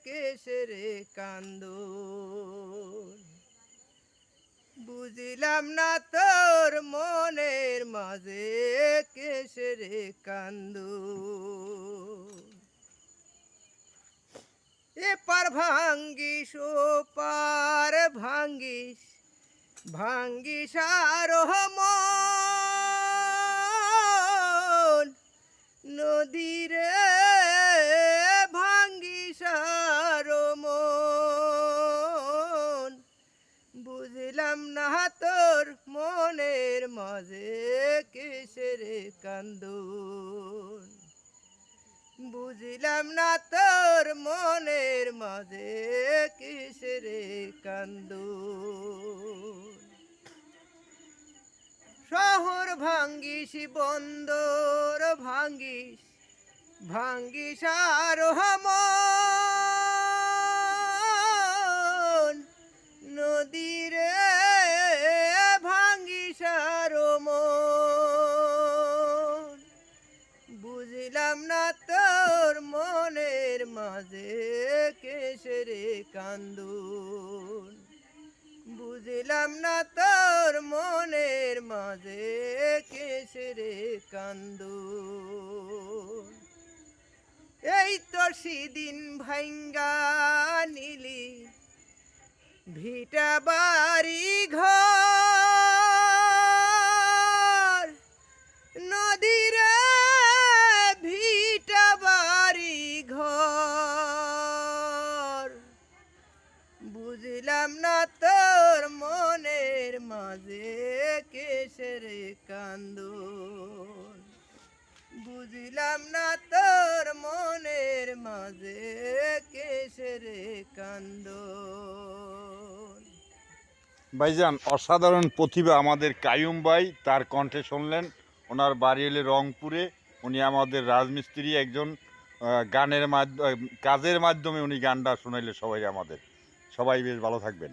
কেসরে কান্দন বুঝিলাম না তোর মনের মাঝে কেসরে কান্দন এপার ভাঙ্গিস ওপার ভাঙ্গিস ভাঙ্গিস আর মন নদীরে ভাঙ্গিস আর মন বুঝলাম না তোর মনের মাঝে কিসেরে কান্দন বুঝলাম না তোর মনের মাঝে কিসেরে কান্দন শহর ভাঙ্গিস বন্দর ভাঙ্গিস ভাঙ্গিস আর মন নদীরে ভাঙ্গিস আর মন বুঝলাম না তোর মনের মাঝে কিসেরে কান্দন বুঝলাম না তোর মনের মাঝে কিসেরে কান্দন এই তো সেদিন ভাঙ্গা নিলি ভিটা বাড়ি ঘর নদীরে ভিটা বাড়ি ঘর বুঝলাম না তোর মনের মাঝে কিসেরে কান্দন বুঝলাম না তোর মনের মাঝে কিসেরে কান্দন। ভাইজান অসাধারণ প্রতিভা আমাদের কাইয়ুম ভাই, তার কণ্ঠে শুনলেন। ওনার বাড়ি এলে রংপুরে, উনি আমাদের রাজমিস্ত্রি একজন, গানের মাধ্যমে কাজের মাধ্যমে উনি গানটা শোনাইলে সবাই আমাদের। সবাই বেশ ভালো থাকবেন।